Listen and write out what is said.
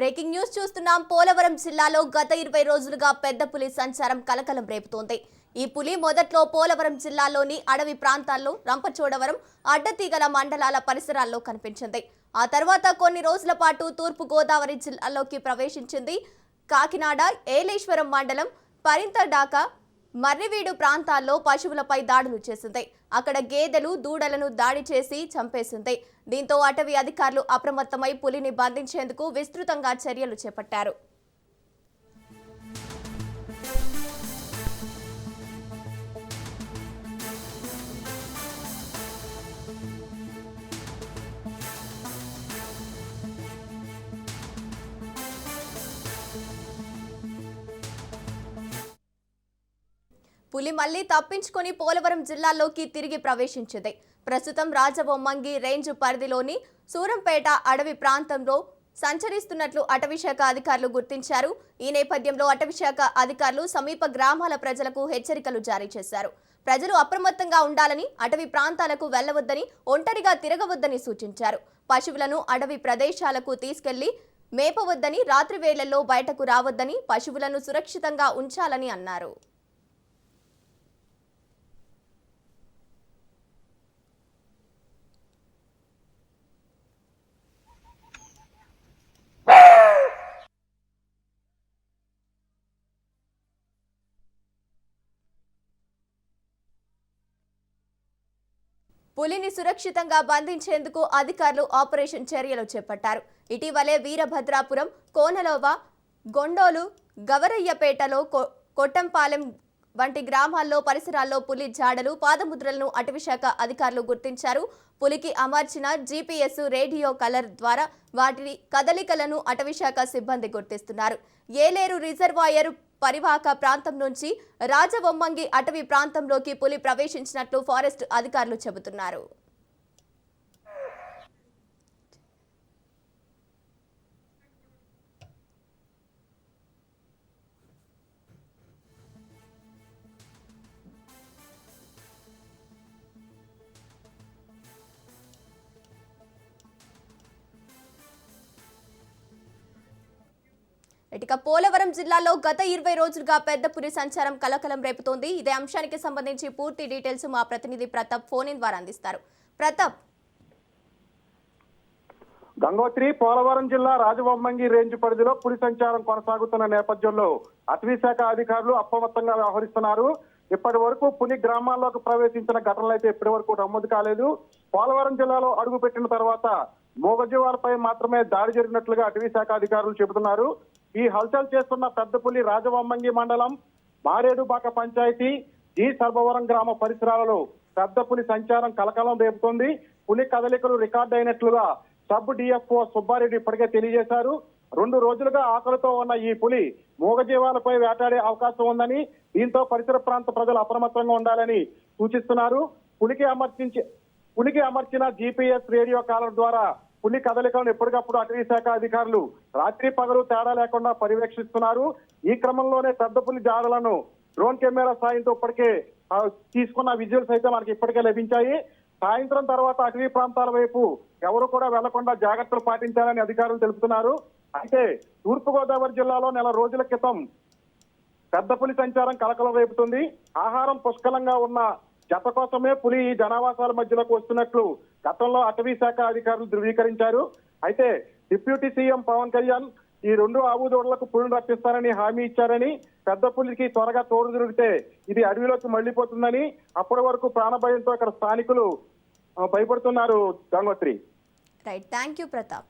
Breaking news చూస్తున్నాం. పోలవరం జిల్లాలో గత 20 రోజులుగా పెద్ద పులి సంచారం కలకలం రేపుతోంది. ఈ పులి మొదట్లో పోలవరం జిల్లాలోని అడవి ప్రాంతాల్లో రంపచోడవరం, అడ్డతీగల మండలాల పరిసరాల్లో కనిపించింది. ఆ తర్వాత కొన్ని రోజుల పాటు తూర్పు గోదావరి జిల్లాలోకి ప్రవేశించింది. కాకినాడ, ఏలేశ్వరం మండలం, పరింతడాక, మర్రివీడు ప్రాంతాల్లో పశువులపై దాడులు చేసింది. అక్కడ గేదెలు, దూడలను దాడి చేసి చంపేసింది. దీంతో అటవీ అధికారులు అప్రమత్తమై పులిని బంధించేందుకు విస్తృతంగా చర్యలు చేపట్టారు. పులి మళ్లీ తప్పించుకొని పోలవరం జిల్లాలోకి తిరిగి ప్రవేశించింది. ప్రస్తుతం రాజవొమ్మంగి రేంజ్ పరిధిలోని సూరంపేట అడవి ప్రాంతంలో సంచరిస్తున్నట్లు అటవీశాఖ అధికారులు గుర్తించారు. ఈ నేపథ్యంలో అటవీశాఖ అధికారులు సమీప గ్రామాల ప్రజలకు హెచ్చరికలు జారీ చేశారు. ప్రజలు అప్రమత్తంగా ఉండాలని, అటవీ ప్రాంతాలకు వెళ్లవద్దని, ఒంటరిగా తిరగవద్దని సూచించారు. పశువులను అడవి ప్రదేశాలకు తీసుకెళ్లి మేపవద్దని, రాత్రి వేళల్లో బయటకు రావద్దని, పశువులను సురక్షితంగా ఉంచాలని అన్నారు. పులిని సురక్షితంగా బంధించేందుకు అధికారులు ఆపరేషన్ చర్యలు చేపట్టారు. ఇటీవలే వీరభద్రాపురం, కోనలోవ, గొండోలు, గవరయ్యపేటలో, కొట్టంపాలెం వంటి గ్రామాల్లో పరిసరాల్లో పులి జాడలు, పాదముద్రలను అటవీశాఖ అధికారులు గుర్తించారు. పులికి అమర్చిన జీపీఎస్ రేడియో కలర్ ద్వారా వాటి కదలికలను అటవీశాఖ సిబ్బంది గుర్తిస్తున్నారు. ఏలేరు రిజర్వాయర్ పరివాహక ప్రాంతం నుంచి రాజవొమ్మంగి అటవీ ప్రాంతంలోకి పులి ప్రవేశించినట్లు ఫారెస్ట్ అధికారులు చెబుతున్నారు. ఇక పోలవరం జిల్లాలో గత 20 రోజులుగా పెద్ద పులి సంచారం కలకలం రేపుతోంది. ఇదే అంశానికి సంబంధించి పూర్తి డీటెయిల్స్ మా ప్రతినిధి ప్రతాప్ ఫోన్ ఇన్ ద్వారా అందిస్తారు. ప్రతాప్. గంగోత్రి, పోలవరం జిల్లా రాజవొమ్మంగి రేంజ్ పరిధిలో పులి సంచారం కొనసాగుతున్న నేపథ్యంలో అటవీశాఖ అధికారులు అప్రమత్తంగా వ్యవహరిస్తున్నారు. ఇప్పటి వరకు పులి గ్రామాల్లోకి ప్రవేశించిన ఘటనలు అయితే ఇప్పటి వరకు నమోదు కాలేదు. పోలవరం జిల్లాలో అడుగు పెట్టిన తర్వాత మూగజీవాలపై మాత్రమే దాడి జరిగినట్లుగా అటవీశాఖ అధికారులు చెబుతున్నారు. ఈ హల్చల్ చేస్తున్న పెద్ద పులి రాజవొమ్మంగి మండలం, మారేడుబాక పంచాయతీ, జి సర్బవరం గ్రామ పరిసరాలలో పెద్ద పులి సంచారం కలకలం రేపుతోంది. పులి కదలికలు రికార్డు అయినట్లుగా సబ్ డిఎఫ్ఓ సుబ్బారెడ్డి ఇప్పటికే తెలియజేశారు. 2 రోజులుగా ఆకలితో ఉన్న ఈ పులి మూగజీవాలపై వేటాడే అవకాశం ఉందని, దీంతో పరిసర ప్రాంత ప్రజలు అప్రమత్తంగా ఉండాలని సూచిస్తున్నారు. పులికి అమర్చిన జీపీఎస్ రేడియో కాలర్ ద్వారా పులి కదలికలను ఎప్పటికప్పుడు అటవీశాఖ అధికారులు రాత్రి పగలు తేడా లేకుండా పర్యవేక్షిస్తున్నారు. ఈ క్రమంలోనే పెద్ద పులి జాడలను డ్రోన్ కెమెరా సాయంతో ఇప్పటికే తీసుకున్న విజువల్స్ అయితే మనకి ఇప్పటికే లభించాయి. సాయంత్రం తర్వాత అటవీ ప్రాంతాల వైపు ఎవరు కూడా వెళ్లకుండా జాగ్రత్తలు పాటించాలని అధికారులు తెలుపుతున్నారు. అయితే తూర్పుగోదావరి జిల్లాలో నెల రోజుల క్రితం పెద్ద పులి సంచారం కలకలం రేపుతుంది. ఆహారం పుష్కలంగా ఉన్న జత కోసమే పులి జనావాసాల మధ్యలోకి వస్తున్నట్లు గతంలో అటవీ శాఖ అధికారులు ధృవీకరించారు. అయితే డిప్యూటీ సీఎం పవన్ కళ్యాణ్ ఈ 2 ఆవుదోడలకు పులిని రప్పిస్తారని హామీ ఇచ్చారని, పెద్ద పులికి త్వరగా తోడు దొరికితే ఇది అడవిలోకి మళ్లిపోతుందని, అప్పటి వరకు ప్రాణభయంతో ఇక్కడ స్థానికులు భయపడుతున్నారు. Gangotri. Right, thank you Pratap.